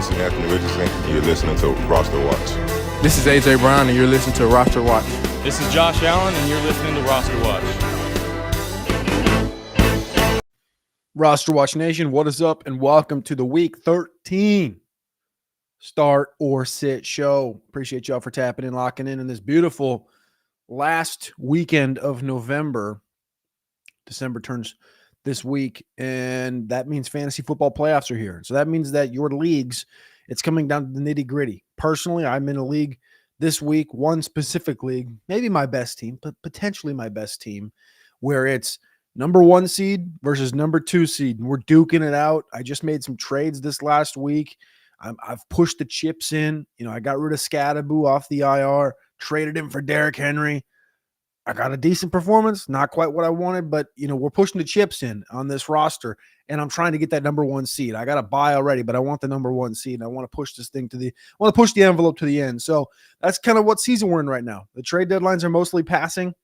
This is Anthony Richardson, and you're listening to RosterWatch. This is AJ Brown, and you're listening to RosterWatch. This is Josh Allen, and you're listening to RosterWatch. RosterWatch Nation, what is up, and welcome to the Week 13 Start or Sit show. Appreciate y'all for tapping in, locking in this beautiful last weekend of November. December turns this week, and that means fantasy football playoffs are here. So that means that your leagues, it's coming down to the nitty-gritty. Personally, I'm in a league this week, one specific league, maybe my best team, but potentially my best team, where it's number 1 seed versus number 2 seed, and we're duking it out. I just made some trades this last week. I've pushed the chips in. I got rid of Scadaboo off the IR, traded him for Derrick Henry. I got a decent performance, not quite what I wanted, but, we're pushing the chips in on this roster, and I'm trying to get that number 1 seed. I got a bye already, but I want the number 1 seed. I want to push this thing I want to push the envelope to the end. So that's kind of what season we're in right now. The trade deadlines are mostly passing.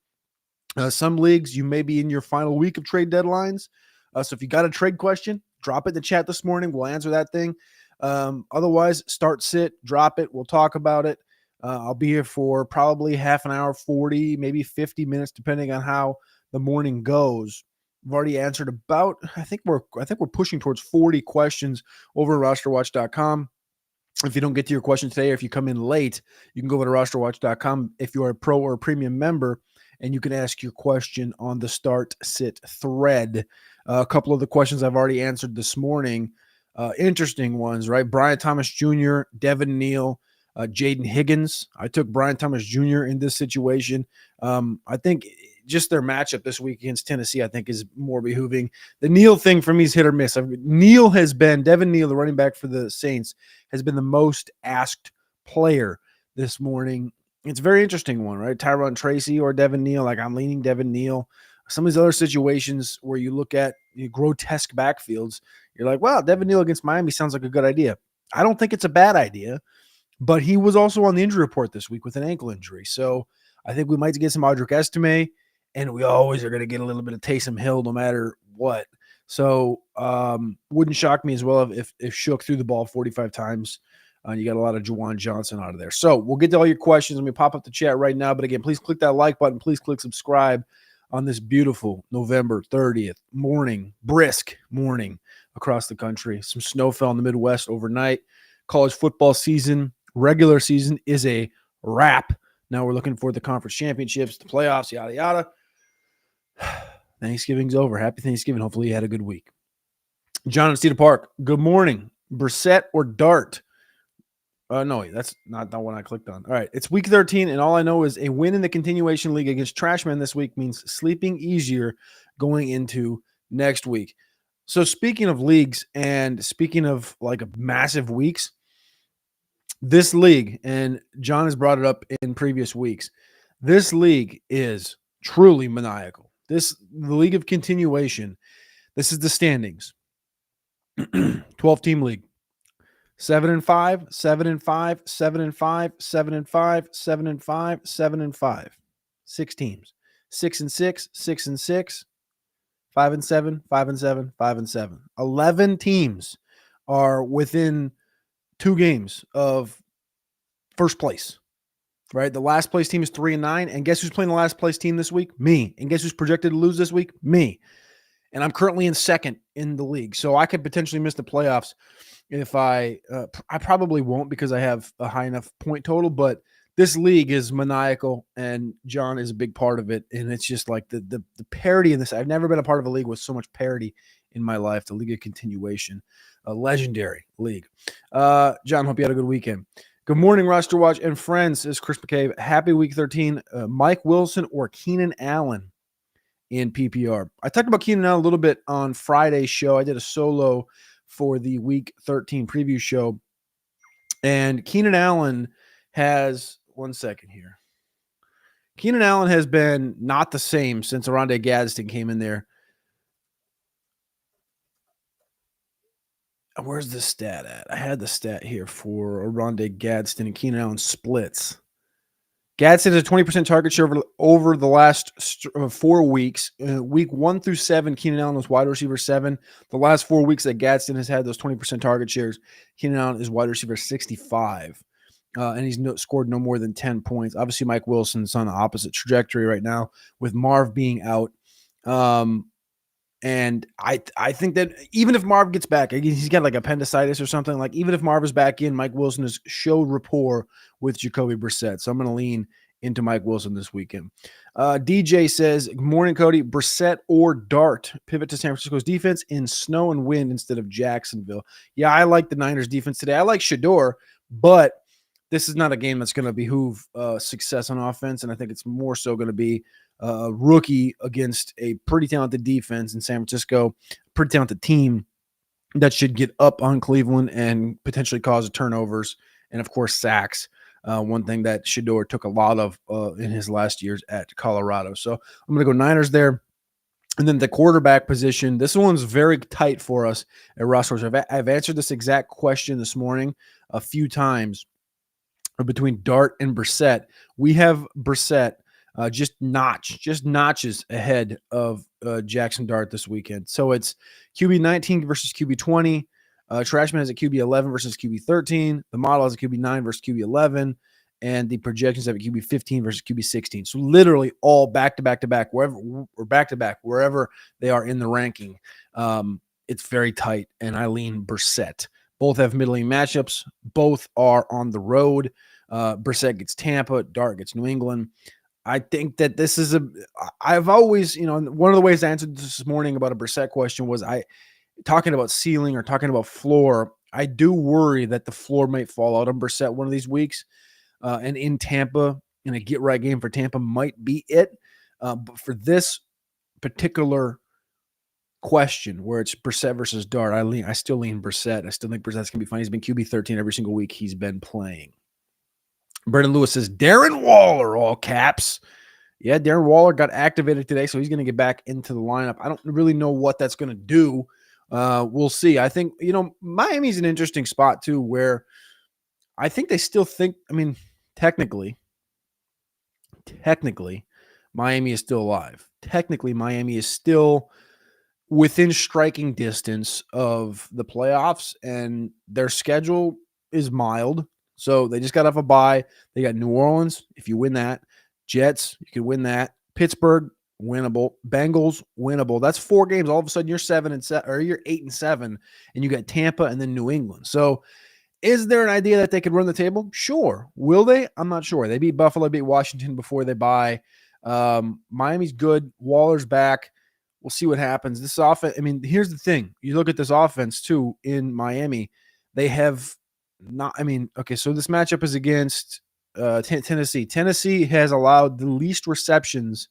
Some leagues, you may be in your final week of trade deadlines. So if you got a trade question, drop it in the chat this morning. We'll answer that thing. Otherwise, start, sit, drop it. We'll talk about it. I'll be here for probably half an hour, 40, maybe 50 minutes, depending on how the morning goes. I've already answered about, I think we're pushing towards 40 questions over at RosterWatch.com. If you don't get to your question today, or if you come in late, you can go over to RosterWatch.com if you're a pro or a premium member, and you can ask your question on the start sit thread. A couple of the questions I've already answered this morning, interesting ones, right? Brian Thomas Jr., Devin Neal, Jaden Higgins. I took Brian Thomas Jr. in this situation. I think just their matchup this week against Tennessee, I think, is more behooving. The Neal thing for me is hit or miss. Devin Neal, the running back for the Saints, has been the most asked player this morning. It's a very interesting one, right? Tyron Tracy or Devin Neal. I'm leaning Devin Neal. Some of these other situations where you look at grotesque backfields, you're like, wow, Devin Neal against Miami sounds like a good idea. I don't think it's a bad idea. But he was also on the injury report this week with an ankle injury. So I think we might get some Audric Estime, and we always are going to get a little bit of Taysom Hill no matter what. So wouldn't shock me as well if Shook threw the ball 45 times. You got a lot of Juwan Johnson out of there. So we'll get to all your questions. Let me pop up the chat right now. But again, please click that like button. Please click subscribe on this beautiful November 30th morning, brisk morning across the country. Some snow fell in the Midwest overnight. College football season, regular season is a wrap. Now we're looking for the conference championships, the playoffs, yada, yada. Thanksgiving's over. Happy Thanksgiving. Hopefully you had a good week. John in Cedar Park, good morning. Brissett or Dart? No, that's not the one I clicked on. All right, it's week 13, and all I know is a win in the continuation league against Trashmen this week means sleeping easier going into next week. So speaking of leagues and speaking of massive weeks, this league, and John has brought it up in previous weeks, this league is truly maniacal. The league of continuation, this is the standings. 12-team league. 7-5, 7-5, 7-5, 7-5, 7-5, 7-5. 6 teams. 6-6, 6-6, 5-7, 5-7, 5-7. 11 teams are within 2 games of first place, right? The last place team is 3-9. And guess who's playing the last place team this week? Me. And guess who's projected to lose this week? Me. And I'm currently in second in the league. So I could potentially miss the playoffs if I probably won't because I have a high enough point total, but this league is maniacal and John is a big part of it. And it's just like the parity in this. I've never been a part of a league with so much parity in my life. The league of continuation, a legendary league. John, hope you had a good weekend. Good morning, Roster Watch and friends. This is Chris McCabe. Happy week 13. Mike Wilson or Keenan Allen in PPR. I talked about Keenan Allen a little bit on Friday's show. I did a solo for the week 13 preview show. And Keenan Allen has, one second here. Keenan Allen has been not the same since Oronde Gadsden came in there. Where's the stat at? I had the stat here for Oronde Gadsden and Keenan Allen splits. Gadsden has a 20% target share over the last 4 weeks. Week 1 through 7, Keenan Allen was wide receiver 7. The last 4 weeks that Gadsden has had those 20% target shares, Keenan Allen is wide receiver 65. And he's scored no more than 10 points. Obviously, Mike Wilson's on the opposite trajectory right now with Marv being out. And I think that even if Marv gets back, he's got like appendicitis or something. Like even if Marv is back in, Mike Wilson has showed rapport with Jacoby Brissett. So I'm going to lean into Mike Wilson this weekend. DJ says, good morning, Cody. Brissett or Dart? Pivot to San Francisco's defense in snow and wind instead of Jacksonville. Yeah, I like the Niners defense today. I like Shador, but this is not a game that's going to behoove success on offense. And I think it's more so going to be a rookie against a pretty talented defense in San Francisco, pretty talented team that should get up on Cleveland and potentially cause turnovers and, of course, sacks. One thing that Shador took a lot of in his last years at Colorado. So I'm going to go Niners there. And then the quarterback position, this one's very tight for us at RosterWatch. I've answered this exact question this morning a few times between Dart and Brissett. We have Brissett just notches ahead of Jackson Dart this weekend. So it's QB 19 versus QB 20. Trashman has a QB 11 versus QB 13. The model has a QB 9 versus QB 11. And the projections have a QB 15 versus QB 16. So literally all back to back to back, wherever they are in the ranking. It's very tight, and I lean Brissett. Both have middling matchups. Both are on the road. Brissett gets Tampa. Dart gets New England. I think that this is I've always, one of the ways I answered this morning about a Brissett question was talking about ceiling or talking about floor. I do worry that the floor might fall out on Brissett one of these weeks. And in Tampa, in a get-right game for Tampa might be it. But for this particular question where it's Brissett versus Dart, I still lean Brissett. I still think Brissett's going to be fine. He's been QB 13 every single week he's been playing. Brendan Lewis says, Darren Waller, all caps. Yeah, Darren Waller got activated today, so he's going to get back into the lineup. I don't really know what that's going to do. We'll see. I think, Miami's an interesting spot, too, where I think they still think, technically, Miami is still alive. Technically, Miami is still within striking distance of the playoffs, and their schedule is mild. So they just got off a bye. They got New Orleans. If you win that, Jets, you can win that. Pittsburgh, winnable. Bengals, winnable. That's 4 games. All of a sudden, you're 7-7, or you're 8-7, and you got Tampa and then New England. So, is there an idea that they could run the table? Sure. Will they? I'm not sure. They beat Buffalo, beat Washington before they bye. Miami's good. Waller's back. We'll see what happens. This offense, here's the thing. You look at this offense, too, in Miami. They have not, so this matchup is against Tennessee. Tennessee has allowed the least receptions.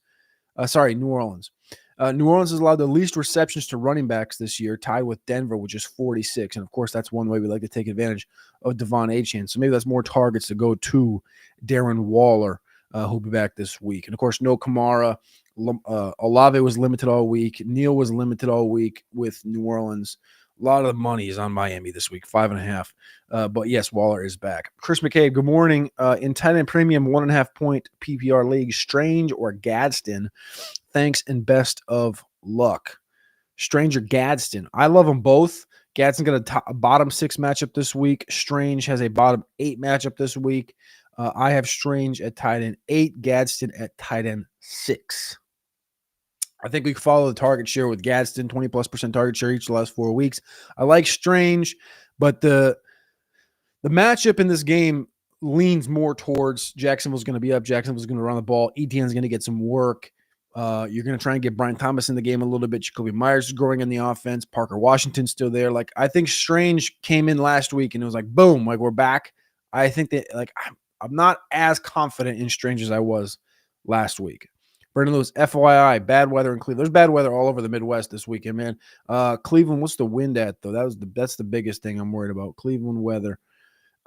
New Orleans. New Orleans has allowed the least receptions to running backs this year, tied with Denver, which is 46. And, of course, that's one way we like to take advantage of Devon Achane. So maybe that's more targets to go to Darren Waller, who'll be back this week. And, of course, no Kamara. Olave was limited all week. Neal was limited all week with New Orleans. A lot of the money is on Miami this week, 5.5. But, yes, Waller is back. Chris McCabe, good morning. In tight end premium, 1.5 point PPR league, Strange or Gadsden? Thanks and best of luck. Strange or Gadsden? I love them both. Gadsden got a bottom 6 matchup this week. Strange has a bottom 8 matchup this week. I have Strange at tight end 8, Gadsden at tight end 6. I think we can follow the target share with Gadsden, 20+% target share each of the last 4 weeks. I like Strange, but the matchup in this game leans more towards Jacksonville's going to be up. Jacksonville's going to run the ball. Etienne's going to get some work. You're going to try and get Brian Thomas in the game a little bit. Jacoby Myers is growing in the offense. Parker Washington's still there. Like, I think Strange came in last week and it was like, boom, like we're back. I think that, like, I'm not as confident in Strange as I was last week. Brendan Lewis, FYI, bad weather in Cleveland. There's bad weather all over the Midwest this weekend, man. Cleveland, what's the wind at, though? That's the biggest thing I'm worried about. Cleveland weather.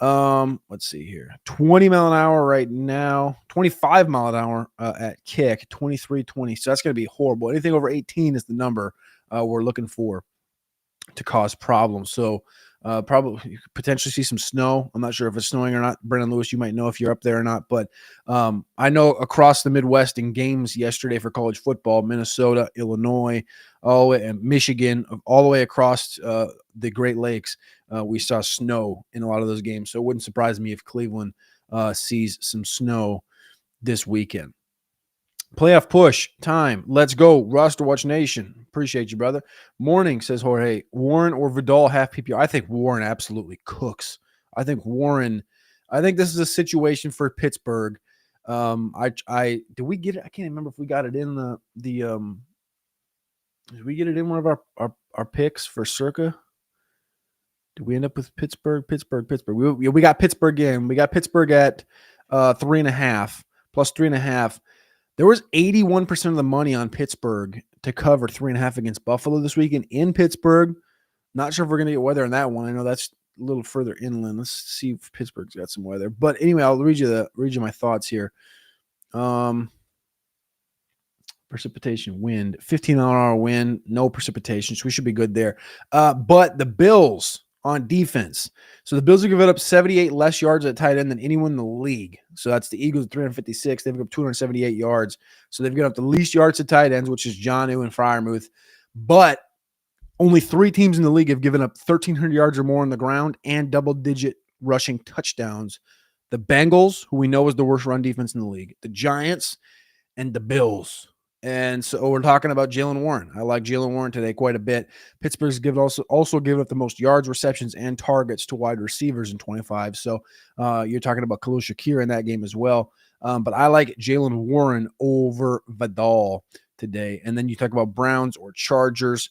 Let's see here. 20 mile an hour right now. 25 mile an hour at kick. 23-20. So that's going to be horrible. Anything over 18 is the number we're looking for to cause problems. So Probably you could potentially see some snow. I'm not sure if it's snowing or not. Brennan Lewis, you might know if you're up there or not. But I know across the Midwest in games yesterday for college football, Minnesota, Illinois, all the way, and Michigan, all the way across the Great Lakes, we saw snow in a lot of those games. So it wouldn't surprise me if Cleveland sees some snow this weekend. Playoff push time. Let's go. RosterWatch Nation. Appreciate you, brother. Morning, says Jorge. Warren or Vidal half PPR? I think Warren absolutely cooks. I think this is a situation for Pittsburgh. Did we get it? I can't remember if we got it in did we get it in one of our picks for Circa? Did we end up with Pittsburgh? We got Pittsburgh in. We got Pittsburgh at 3.5 plus 3.5. There was 81% of the money on Pittsburgh to cover 3.5 against Buffalo this weekend in Pittsburgh. Not sure if we're going to get weather on that one. I know that's a little further inland. Let's see if Pittsburgh's got some weather. But anyway, I'll read you my thoughts here. Precipitation, wind, 15-mile-an-hour wind, no precipitation, so we should be good there. But the Bills on defense. So the Bills are giving up 78 less yards at tight end than anyone in the league. So that's the Eagles 356. They've given up 278 yards. So they've given up the least yards to tight ends, which is Jonnu and Freiermuth. But only 3 teams in the league have given up 1,300 yards or more on the ground and double-digit rushing touchdowns. The Bengals, who we know is the worst run defense in the league, the Giants, and the Bills. And so we're talking about Jaylen Warren. I like Jaylen Warren today quite a bit. Pittsburgh's also given up the most yards, receptions, and targets to wide receivers in 25. So you're talking about Khalil Shakir in that game as well. But I like Jaylen Warren over Vidal today. And then you talk about Browns or Chargers.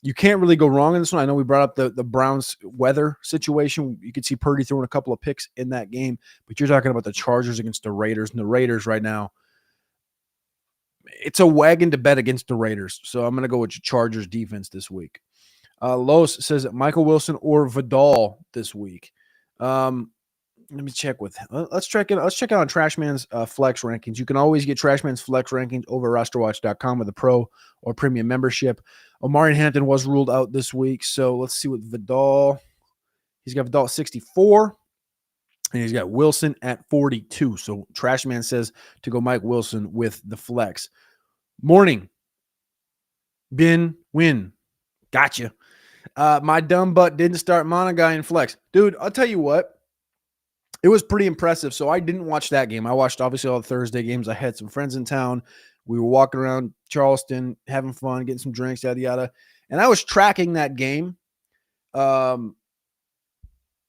You can't really go wrong in this one. I know we brought up the Browns weather situation. You could see Purdy throwing a couple of picks in that game. But you're talking about the Chargers against the Raiders. And the Raiders right now, it's a wagon to bet against the Raiders. So I'm going to go with Chargers defense this week. Los says Michael Wilson or Vidal this week. Let me check let's check out on Trashman's flex rankings. You can always get Trashman's flex rankings over RosterWatch.com with a pro or premium membership. Omari Hampton was ruled out this week. So let's see what Vidal. He's got Vidal at 64. And he's got Wilson at 42. So Trashman says to go Mike Wilson with the flex. Morning. Win. Gotcha. My dumb butt didn't start Monagai in flex. Dude, I'll tell you what. It was pretty impressive. So I didn't watch that game. I watched obviously all the Thursday games. I had some friends in town. We were walking around Charleston, having fun, getting some drinks, yada, yada. And I was tracking that game. The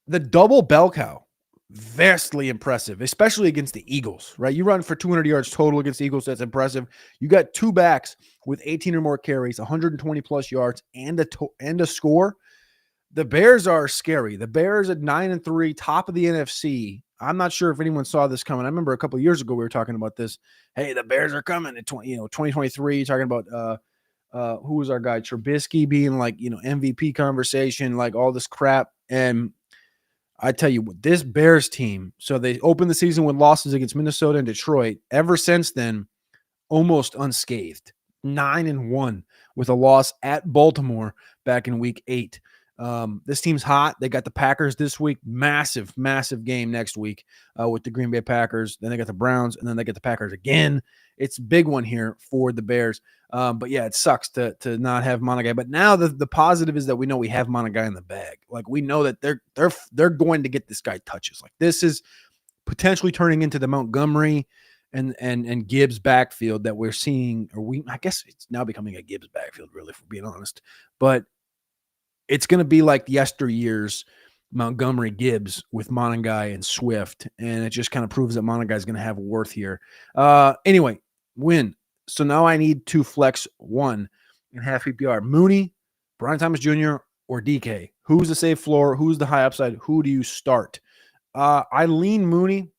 double bell cow. Vastly impressive, especially against the Eagles, right? You run for 200 yards total against the Eagles. That's impressive. You got 2 backs with 18 or more carries, 120 plus yards, and a score. The Bears are scary. The Bears at 9-3, top of the NFC. I'm not sure if anyone saw this coming. I remember a couple of years ago we were talking about this. Hey, the Bears are coming in 2023. Talking about who was our guy? Trubisky being like, MVP conversation, like all this crap. And I tell you what, this Bears team, so they opened the season with losses against Minnesota and Detroit. Ever since then, almost unscathed. 9-1 with a loss at Baltimore back in week 8. This team's hot. They got the Packers this week. Massive game next week with the Green Bay Packers. Then they got the Browns, and then they get the Packers again. It's a big one here for the Bears. But yeah, it sucks to not have Monagai. But now the positive is that we know we have Monagai in the bag. Like we know that they're going to get this guy touches. Like this is potentially turning into the Montgomery and Gibbs backfield that we're seeing. I guess it's now becoming a Gibbs backfield, really, for being honest. But it's going to be like yesteryear's Montgomery Gibbs with Monagai and Swift. And it just kind of proves that Monagai is going to have worth here. Anyway, win. So now I need to flex 1 in half PPR. Mooney, Brian Thomas Jr., or DK. Who's the safe floor? Who's the high upside? Who do you start? I lean Mooney.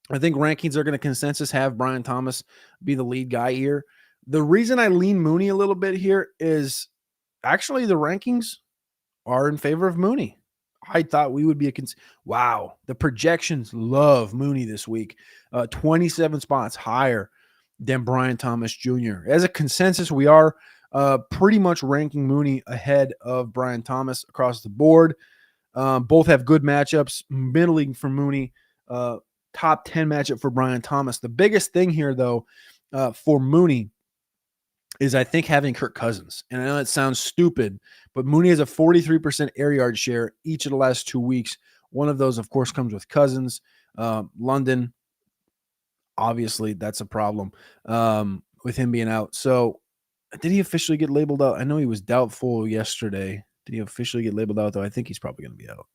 I think rankings are going to consensus have Brian Thomas be the lead guy here. The reason I lean Mooney a little bit here is actually the rankings are in favor of Mooney. I thought we would be wow. The projections love Mooney this week. 27 spots higher than Brian Thomas Jr. As a consensus, we are pretty much ranking Mooney ahead of Brian Thomas across the board. Both have good matchups. Middling for Mooney. Top 10 matchup for Brian Thomas. The biggest thing here, though, for Mooney is I think having Kirk Cousins. And I know it sounds stupid, but Mooney has a 43% air yard share each of the last 2 weeks. One of those, of course, comes with Cousins. London, obviously, that's a problem with him being out. So did he officially get labeled out? I know he was doubtful yesterday. Did he officially get labeled out, though? I think he's probably going to be out.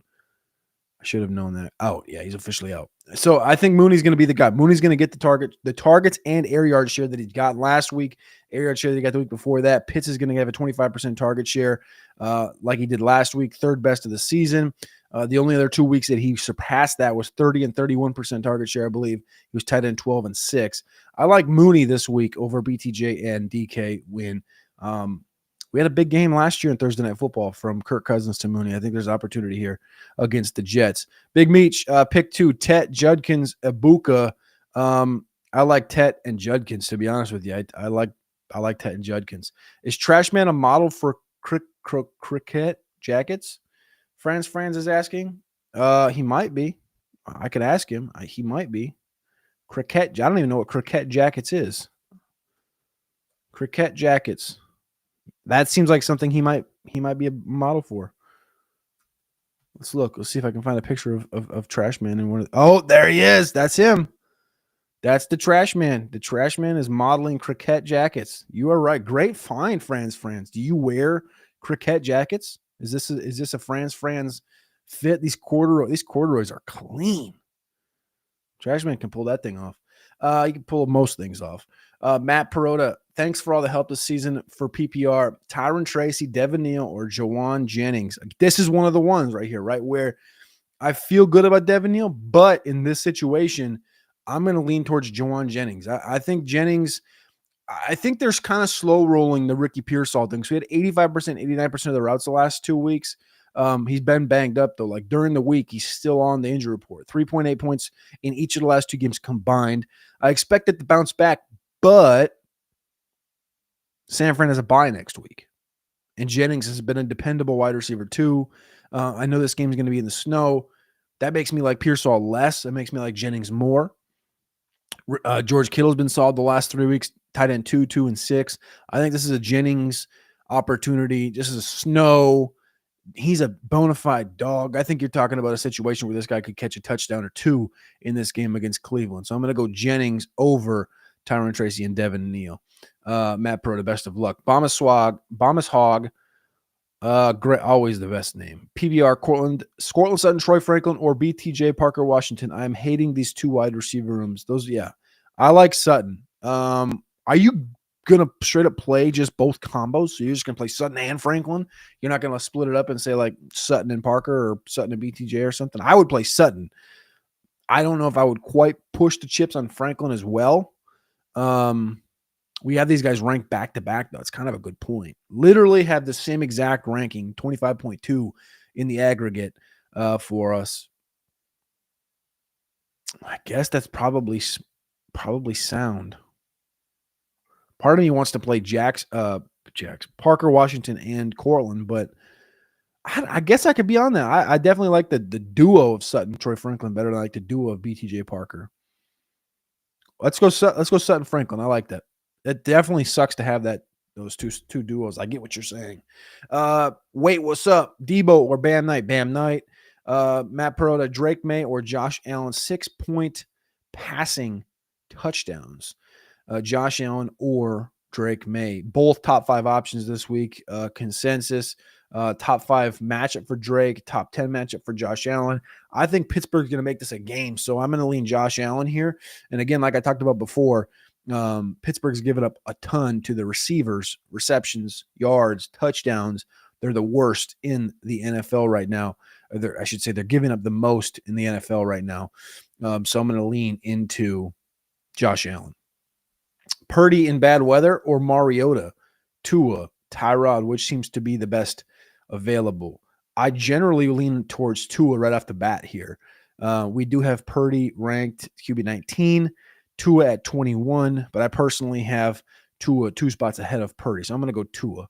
I should have known that. Out. Yeah, he's officially out. So I think Mooney's going to be the guy. Mooney's going to get the targets and air yard share that he got last week, air yard share that he got the week before that. Pitts is going to have a 25% target share like he did last week, third best of the season. The only other 2 weeks that he surpassed that was 30 and 31% target share, I believe. He was tight end 12 and 6. I like Mooney this week over BTJ and DK win. We had a big game last year in Thursday Night Football from Kirk Cousins to Mooney. I think there's opportunity here against the Jets. Big Meech, pick 2, Tet, Judkins, Ibuka. I like Tet and Judkins, to be honest with you. I like Tet and Judkins. Is Trashman a model for cricket jackets? Franz is asking. He might be. I could ask him. He might be. Cricket. I don't even know what cricket jackets is. Cricket jackets. That seems like something he might be a model for. Let's look. Let's see if I can find a picture of Trashman in one of oh, there he is. That's him. That's the Trashman. The Trashman is modeling cricket jackets. You are right. Great find, Franz. Do you wear cricket jackets? Is this a Franz fit? These corduroys are clean. Trashman can pull that thing off. You can pull most things off. Matt Perota, thanks for all the help this season for PPR. Tyron Tracy, Devin Neal, or Jawan Jennings. This is one of the ones right here, right, where I feel good about Devin Neal, but in this situation, I'm going to lean towards Jawan Jennings. I think Jennings, I think there's kind of slow rolling the Ricky Pearsall thing. So he had 85%, 89% of the routes the last 2 weeks. He's been banged up, though. Like during the week, he's still on the injury report. 3.8 points in each of the last 2 games combined. I expect it to bounce back, but San Fran has a bye next week. And Jennings has been a dependable wide receiver, too. I know this game is going to be in the snow. That makes me like Pearsall less. That makes me like Jennings more. George Kittle's been solid the last 3 weeks. Tight end 2, 2, and 6. I think this is a Jennings opportunity. This is a snow. He's a bona fide dog. I think you're talking about a situation where this guy could catch a touchdown or 2 in this game against Cleveland. So I'm going to go Jennings over Tyron Tracy and Devin Neal. Matt Perota, best of luck. Bombas Hog. Great, always the best name. PBR, Cortland Sutton, Troy Franklin, or BTJ Parker Washington. I'm hating these 2 wide receiver rooms. Those, yeah. I like Sutton. Are you gonna straight up play just both combos? So you're just gonna play Sutton and Franklin? You're not gonna split it up and say like Sutton and Parker or Sutton and BTJ or something? I would play Sutton. I don't know if I would quite push the chips on Franklin as well. We have these guys ranked back to back, though. It's kind of a good point. Literally have the same exact ranking, 25.2 in the aggregate for us. I guess that's probably sound. Part of me wants to play Parker Washington and Cortland, but I guess I could be on that. I definitely like the duo of Sutton, Troy Franklin better than I like the duo of BTJ Parker. Let's go Sutton Franklin. I like that. It definitely sucks to have those two duos. I get what you're saying. Wait, what's up? Debo or Bam Knight? Bam Knight. Matt Perota, Drake May or Josh Allen, 6-point passing touchdowns. Josh Allen or Drake May. Both top 5 options this week. Consensus. Top 5 matchup for Drake. Top 10 matchup for Josh Allen. I think Pittsburgh's going to make this a game, so I'm going to lean Josh Allen here. And again, like I talked about before, Pittsburgh's given up a ton to the receivers, receptions, yards, touchdowns. They're the worst in the NFL right now. I should say they're giving up the most in the NFL right now. So I'm going to lean into Josh Allen. Purdy in bad weather or Mariota, Tua, Tyrod, which seems to be the best available? I generally lean towards Tua right off the bat here. We do have Purdy ranked QB 19, Tua at 21, but I personally have Tua 2 spots ahead of Purdy, so I'm going to go Tua.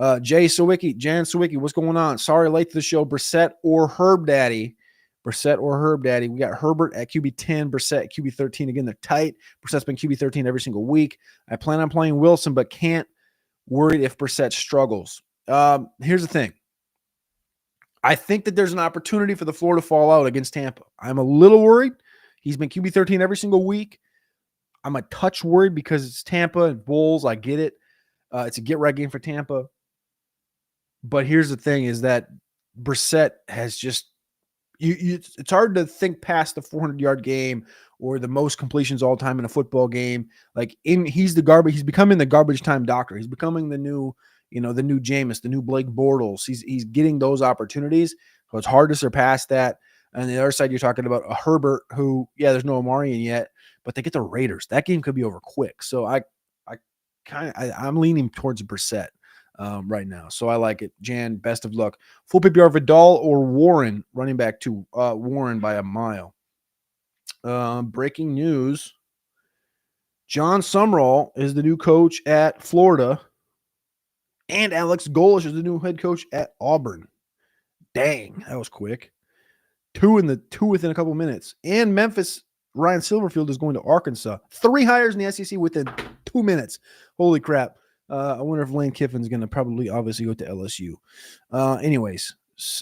Jan Sawicki, what's going on? Sorry, late to the show. Brissett or Herb Daddy? We got Herbert at QB 10, Brissett at QB 13. Again, they're tight. Brissett's been QB 13 every single week. I plan on playing Wilson, but can't. Worried if Brissett struggles. Here's the thing. I think that there's an opportunity for the floor to fall out against Tampa. I'm a little worried. He's been QB 13 every single week. I'm a touch worried because it's Tampa and Bulls. I get it. It's a get-right game for Tampa. But here's the thing is that Brissett has just it's hard to think past the 400-yard game or the most completions all time in a football game. He's becoming the garbage time doctor. He's becoming the new Jameis, the new Blake Bortles. He's getting those opportunities. So it's hard to surpass that. And the other side, you're talking about a Herbert who, there's no Amarian yet, but they get the Raiders. That game could be over quick. So I'm leaning towards Brissett right now. So I like it. Jan, best of luck. Full PPR, Vidal or Warren, running back to Warren by a mile. Breaking news. John Sumrall is the new coach at Florida, and Alex Golesh is the new head coach at Auburn. Dang, that was quick. Two within a couple minutes. And Memphis, Ryan Silverfield is going to Arkansas. 3 hires in the SEC within 2 minutes. Holy crap. I wonder if Lane Kiffin's going to obviously go to LSU. Anyways,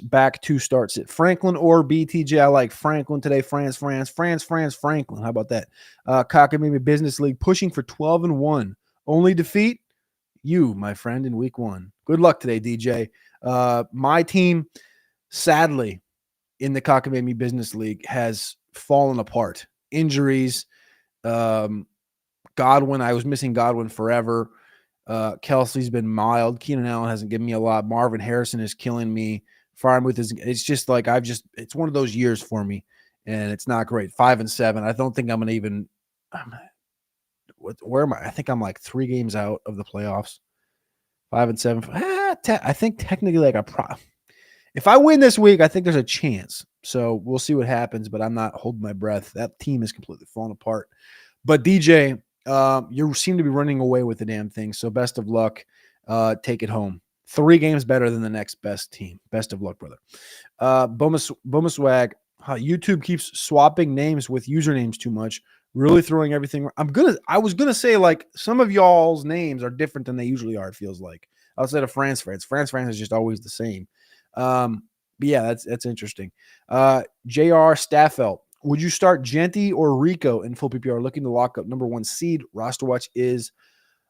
back to start sit. Franklin or BTJ? I like Franklin today. France, Franklin. How about that? Cockamamie Business League pushing for 12-1. Only defeat you, my friend, in week 1. Good luck today, DJ. My team, sadly, in the Cockamamie Business League has fallen apart. Injuries. Godwin, I was missing Godwin forever. Kelsey's been mild. Keenan Allen hasn't given me a lot. Marvin Harrison is killing me. Farmouth it's just like it's one of those years for me, and it's not great. 5-7. I don't think I'm gonna even. Where am I? I think I'm like 3 games out of the playoffs. 5-7. I think technically if I win this week, I think there's a chance. So we'll see what happens, but I'm not holding my breath. That team is completely falling apart. But DJ, you seem to be running away with the damn thing. So best of luck. Take it home. 3 games better than the next best team. Best of luck, brother. Boma Swag. YouTube keeps swapping names with usernames too much. Really throwing everything. I was gonna say like some of y'all's names are different than they usually are. It feels like outside of France is just always the same. But yeah, that's interesting. JR Staffel. Would you start Genty or Rico in full PPR looking to lock up number 1 seed? RosterWatch is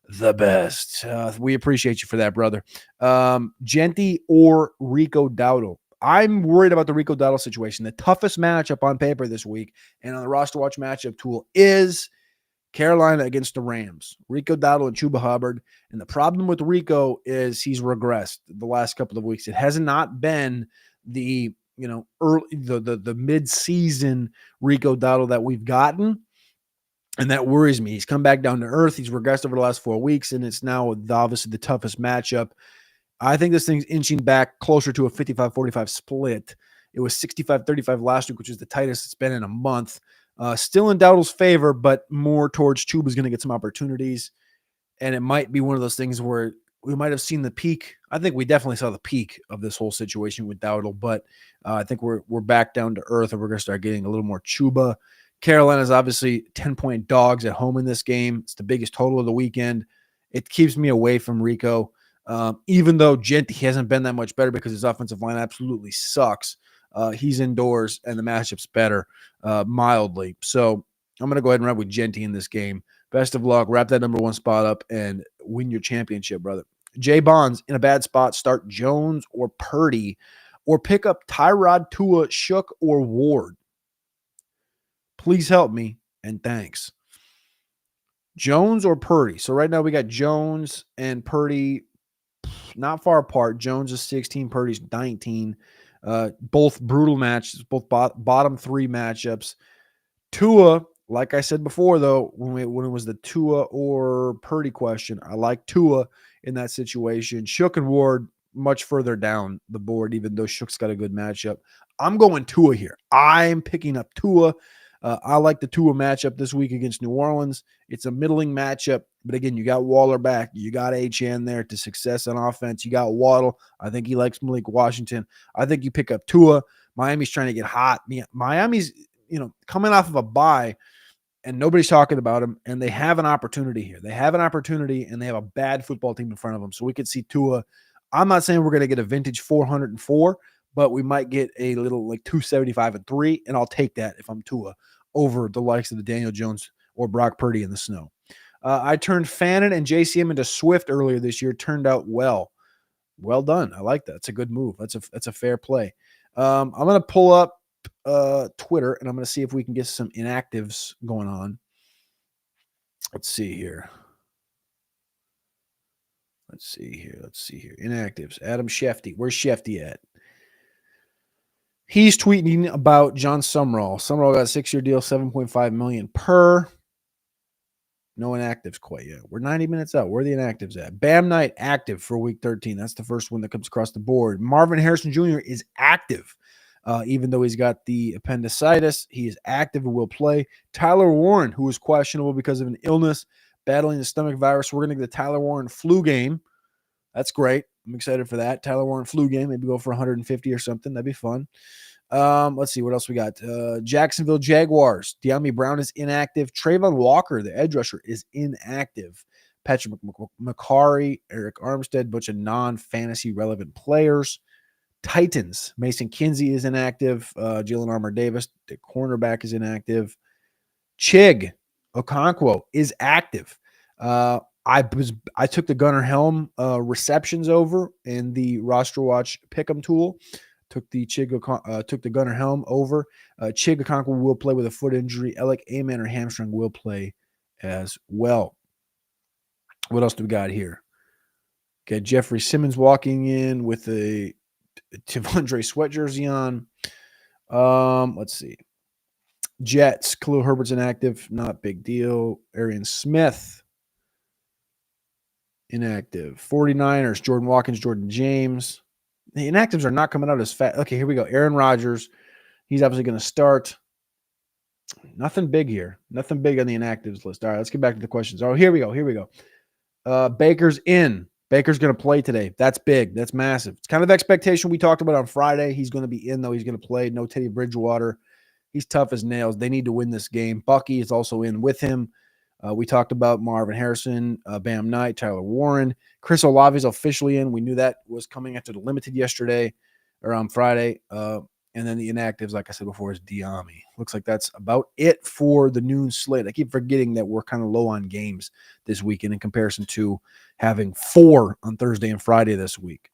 the best. We appreciate you for that, brother. Genty or Rico Dowdle? I'm worried about the Rico Dowdle situation. The toughest matchup on paper this week and on the RosterWatch matchup tool is Carolina against the Rams. Rico Dowdle and Chuba Hubbard. And the problem with Rico is he's regressed the last couple of weeks. It has not been the the mid-season Rico Dowdle that we've gotten, and that worries me. He's come back down to earth. He's regressed over the last 4 weeks, and it's now obviously the toughest matchup. I think this thing's inching back closer to a 55-45 split. It was 65-35 last week, which is the tightest it's been in a month. Still in Dowdle's favor, but more towards Chuba's going to get some opportunities, and it might be one of those things where we might have seen the peak. I think we definitely saw the peak of this whole situation with Dowdle, but I think we're back down to earth, and we're going to start getting a little more Chuba. Carolina's obviously 10-point dogs at home in this game. It's the biggest total of the weekend. It keeps me away from Rico, even though Genty hasn't been that much better because his offensive line absolutely sucks. He's indoors, and the matchup's better mildly. So I'm going to go ahead and run with Genty in this game. Best of luck. Wrap that number 1 spot up and win your championship, brother. Jay Bonds, in a bad spot, start Jones or Purdy, or pick up Tyrod, Tua, Shook, or Ward. Please help me, and thanks. Jones or Purdy? So right now we got Jones and Purdy not far apart. Jones is 16, Purdy's 19. Both brutal matches, both bottom 3 matchups. Tua, like I said before, though, when it was the Tua or Purdy question, I like Tua in that situation. Shook and Ward much further down the board, even though Shook's got a good matchup. I'm going Tua here. I'm picking up Tua. I like the Tua matchup this week against New Orleans. It's a middling matchup, but again, you got Waller back. You got HN there to success on offense. You got Waddle. I think he likes Malik Washington. I think you pick up Tua. Miami's trying to get hot. Miami's, coming off of a bye, and nobody's talking about them, and they have an opportunity here. They have an opportunity, and they have a bad football team in front of them. So we could see Tua. I'm not saying we're going to get a vintage 404, but we might get a little like 275-3, and I'll take that if I'm Tua over the likes of the Daniel Jones or Brock Purdy in the snow. I turned Fannin and JCM into Swift earlier this year. Turned out well. Well done. I like that. It's a good move. That's a fair play. I'm going to pull up Twitter, and I'm going to see if we can get some inactives going on. Let's see here. Inactives. Adam Shefty. Where's Shefty at? He's tweeting about John Summerall. Summerall got a 6-year deal, $7.5 million per. No inactives quite yet. We're 90 minutes out. Where are the inactives at? Bam Knight active for week 13. That's the first one that comes across the board. Marvin Harrison Jr. is active. Even though he's got the appendicitis, he is active and will play. Tyler Warren, who is questionable because of an illness, battling the stomach virus. We're going to get the Tyler Warren flu game. That's great. I'm excited for that. Tyler Warren flu game. Maybe go for 150 or something. That'd be fun. Let's see what else we got. Jacksonville Jaguars. De'Ami Brown is inactive. Trayvon Walker, the edge rusher, is inactive. Patrick McCarry, Eric Armstead, bunch of non-fantasy relevant players. Titans. Mason Kinsey is inactive. Jalen Armour Davis, the cornerback, is inactive. Chig Okonkwo is active. I took the Gunnar Helm receptions over in the RosterWatch Pick'em tool. Took the Gunnar Helm over. Chig Okonkwo will play with a foot injury. Alec Aman or hamstring will play as well. What else do we got here? Okay, Jeffrey Simmons walking in with a T'Vondre Sweat jersey on. Let's see. Jets. Khalil Herbert's inactive. Not big deal. Arian Smith inactive. 49ers. Jordan Watkins, Jordan James. The inactives are not coming out as fast. Okay, here we go. Aaron Rodgers. He's obviously going to start. Nothing big here. Nothing big on the inactives list. All right, let's get back to the questions. Oh, here we go. Baker's in. Baker's going to play today. That's big. That's massive. It's kind of expectation we talked about on Friday. He's going to be in, though. He's going to play. No Teddy Bridgewater. He's tough as nails. They need to win this game. Bucky is also in with him. We talked about Marvin Harrison, Bam Knight, Tyler Warren. Chris Olave is officially in. We knew that was coming after the limited yesterday or on Friday. And then the inactives, like I said before, is De'Ami. Looks like that's about it for the noon slate. I keep forgetting that we're kind of low on games this weekend in comparison to having 4 on Thursday and Friday this week.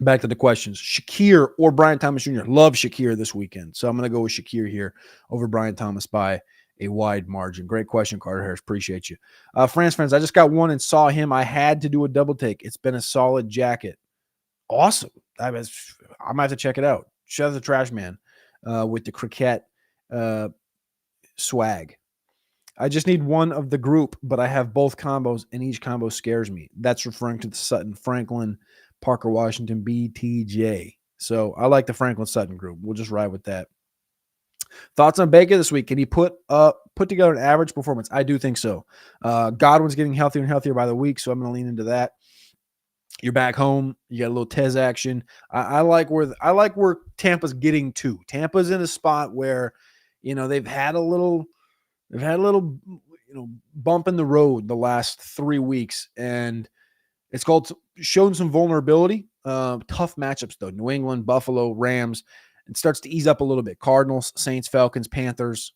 Back to the questions. Shakir or Brian Thomas Jr. Love Shakir this weekend. So I'm going to go with Shakir here over Brian Thomas by a wide margin. Great question, Carter Harris. Appreciate you. France friends, I just got one and saw him. I had to do a double take. It's been a solid jacket. Awesome. I might have to check it out. Shout out the trash man with the cricket swag. I just need one of the group, but I have both combos, and each combo scares me. That's referring to the Sutton, Franklin, Parker, Washington, BTJ. So I like the Franklin Sutton group. We'll just ride with that. Thoughts on Baker this week? Can he put together an average performance? I do think so. Godwin's getting healthier and healthier by the week, so I'm going to lean into that. You're back home. You got a little Tez action. I like where Tampa's getting to. Tampa's in a spot where, they've had a little bump in the road the last 3 weeks, and it's shown some vulnerability. Tough matchups though. New England, Buffalo, Rams. It starts to ease up a little bit. Cardinals, Saints, Falcons, Panthers,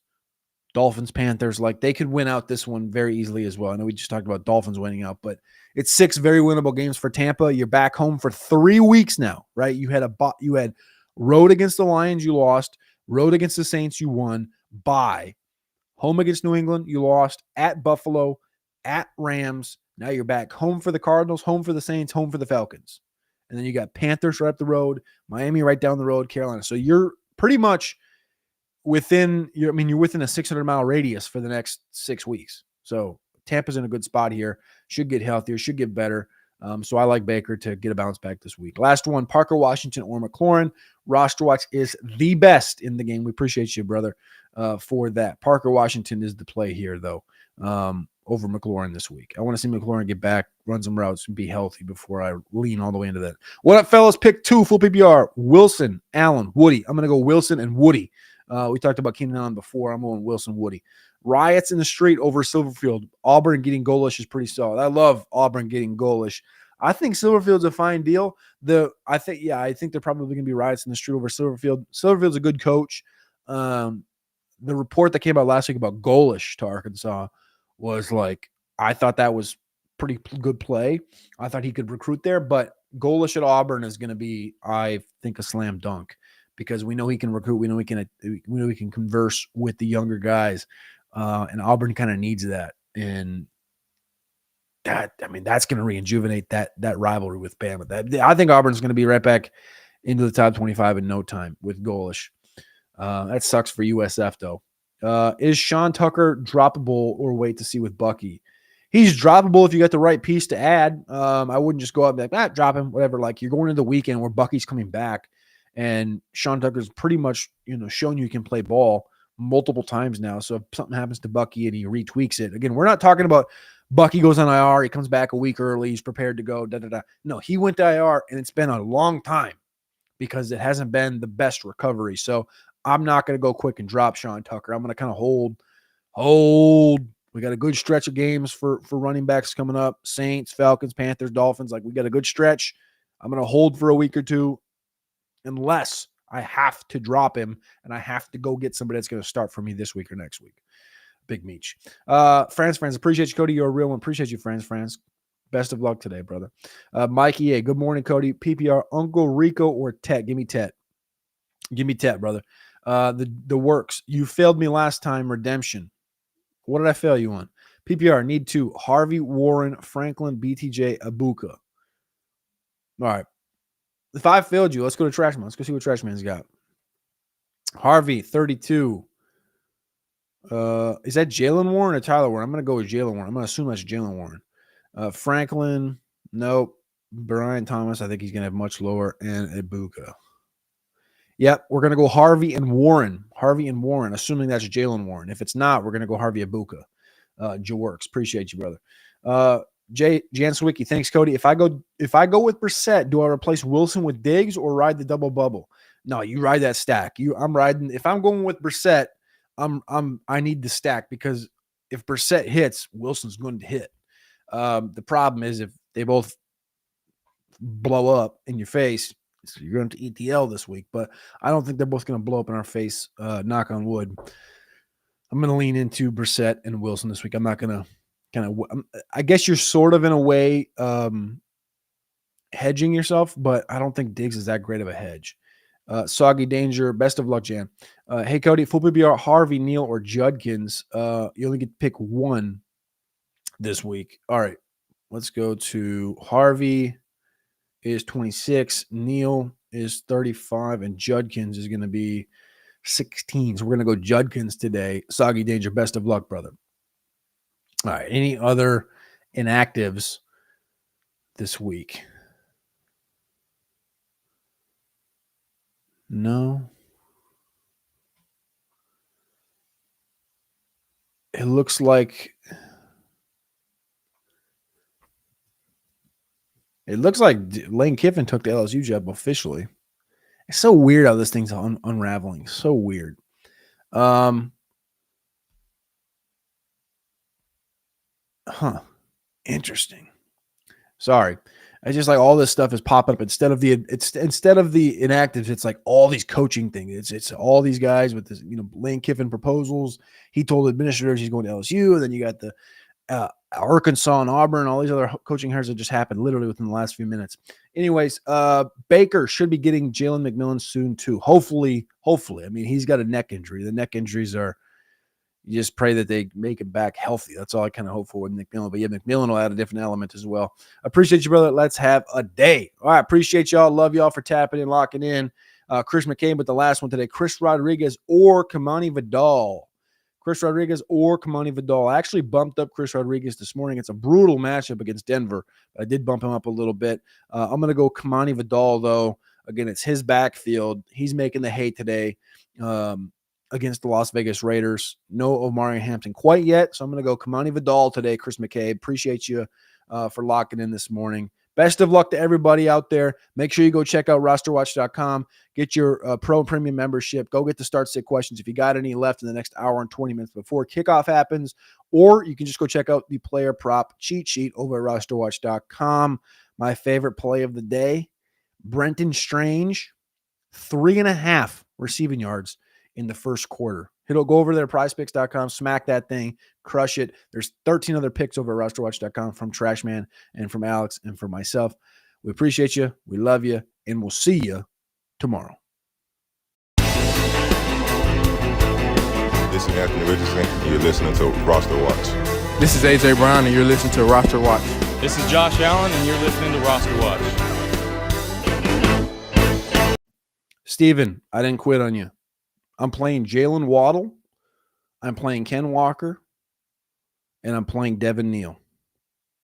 Dolphins, Panthers. Like, they could win out this one very easily as well. I know we just talked about Dolphins winning out, but it's 6 very winnable games for Tampa. You're back home for 3 weeks now, right? You had road against the Lions, you lost. Road against the Saints, you won. Bye. Home against New England, you lost. At Buffalo, at Rams. Now you're back home for the Cardinals, home for the Saints, home for the Falcons. And then you got Panthers right up the road, Miami right down the road, Carolina. So you're pretty much you're within a 600-mile radius for the next 6 weeks. So Tampa's in a good spot here. Should get healthier, should get better. So I like Baker to get a bounce back this week. Last one, Parker Washington or McLaurin. RosterWatch is the best in the game. We appreciate you, brother, for that. Parker Washington is the play here, though, over McLaurin this week. I want to see McLaurin get back, run some routes, and be healthy before I lean all the way into that. What up, fellas? Pick 2, full PPR. Wilson, Allen, Woody. I'm going to go Wilson and Woody. We talked about Keenan Allen before. I'm going Wilson, Woody. Riots in the street over Silverfield. Auburn getting goalless is pretty solid. I love Auburn getting goalless. I think Silverfield's a fine deal. I think they're probably going to be riots in the street over Silverfield. Silverfield's a good coach. The report that came out last week about goalless to Arkansas was like, I thought that was pretty good play. I thought he could recruit there, but goalless at Auburn is going to be, I think, a slam dunk because we know he can recruit. We know he can converse with the younger guys. And Auburn kind of needs that. And that's going to rejuvenate that rivalry with Bama. I think Auburn's going to be right back into the top 25 in no time with goalless. That sucks for USF, though. Is Sean Tucker droppable or wait to see with Bucky? He's droppable if you got the right piece to add. I wouldn't just go up and be like, drop him, whatever. Like, you're going into the weekend where Bucky's coming back, and Sean Tucker's pretty much, shown you can play ball multiple times now. So if something happens to Bucky and he retweaks it, again, we're not talking about Bucky goes on IR, he comes back a week early, he's prepared to go, No, he went to IR, and it's been a long time because it hasn't been the best recovery. So I'm not going to go quick and drop Sean Tucker. I'm going to kind of hold. We got a good stretch of games for running backs coming up. Saints, Falcons, Panthers, Dolphins. Like, we got a good stretch. I'm going to hold for a week or two unless I have to drop him and I have to go get somebody that's going to start for me this week or next week. Big Meech. France, appreciate you, Cody. You're a real one. Appreciate you, France. Best of luck today, brother. Mikey A, good morning, Cody. PPR, Uncle Rico or Tet? Give me Tet. Give me Tet, brother. The works. You failed me last time. Redemption. What did I fail you on? PPR, need 2. Harvey, Warren, Franklin, BTJ, Abuka. All right. If I failed you, let's go to Trashman. Let's go see what Trashman's got. Harvey, 32. Is that Jalen Warren or Tyler Warren? I'm going to go with Jalen Warren. I'm going to assume that's Jalen Warren. Franklin, nope. Brian Thomas, I think he's going to have much lower. And Abuka. Yep, we're going to go Harvey and Warren. Assuming that's Jalen Warren. If it's not, we're going to go Harvey Abuka. Works. Appreciate you, brother. Jan Sawicki, thanks, Cody. If I go with Brissett, do I replace Wilson with Diggs or ride the double bubble? No, you ride that stack. I'm riding. If I'm going with Brissett, I need the stack because if Brissett hits, Wilson's going to hit. The problem is if they both blow up in your face, so you're going to eat the L this week. But I don't think they're both going to blow up in our face. Knock on wood. I'm going to lean into Brissett and Wilson this week. I'm not going to I guess you're sort of in a way hedging yourself, but I don't think Diggs is that great of a hedge. Soggy Danger, best of luck, Jan. Hey, Cody, full PPR, Harvey, Neal, or Judkins. You only get to pick one this week. All right, let's go to Harvey is 26, Neal is 35, and Judkins is going to be 16. So we're going to go Judkins today. Soggy Danger, best of luck, brother. All right, any other inactives this week? No. It looks like Lane Kiffin took the LSU job officially. It's so weird how this thing's unraveling. So weird. Interesting. Sorry. It's just like all this stuff is popping up instead of the inactives. It's like all these coaching things. It's all these guys with this, Lane Kiffin proposals. He told administrators he's going to LSU. And then you got the Arkansas and Auburn, all these other coaching hires that just happened literally within the last few minutes. Anyways, Baker should be getting Jalen McMillan soon too. Hopefully. I mean, he's got a neck injury. The neck injuries are. You just pray that they make it back healthy. That's all I kind of hope for with McMillan. But yeah, McMillan will add a different element as well. Appreciate you, brother. Let's have a day. All right. Appreciate y'all. Love y'all for tapping and locking in. Chris McCabe with the last one today. Chris Rodriguez or Kamani Vidal. Chris Rodriguez or Kamani Vidal. I actually bumped up Chris Rodriguez this morning. It's a brutal matchup against Denver, but I did bump him up a little bit. I'm going to go Kamani Vidal, though. Again, it's his backfield. He's making the hay today against the Las Vegas Raiders. No Omari Hampton quite yet, so I'm going to go Kamani Vidal today, Chris McCabe. Appreciate you for locking in this morning. Best of luck to everybody out there. Make sure you go check out RosterWatch.com. Get your Pro and Premium membership. Go get the start sit questions if you got any left in the next hour and 20 minutes before kickoff happens. Or you can just go check out the player prop cheat sheet over at RosterWatch.com. My favorite play of the day, Brenton Strange, 3.5 receiving yards in the first quarter. Go over there, prizepicks.com, smack that thing, crush it. There's 13 other picks over at rosterwatch.com from Trashman and from Alex and from myself. We appreciate you. We love you. And we'll see you tomorrow. This is Anthony Richardson. You're listening to Roster Watch. This is AJ Brown, and you're listening to Roster Watch. This is Josh Allen, and you're listening to Roster Watch. Steven, I didn't quit on you. I'm playing Jalen Waddle. I'm playing Ken Walker. And I'm playing Devin Neal.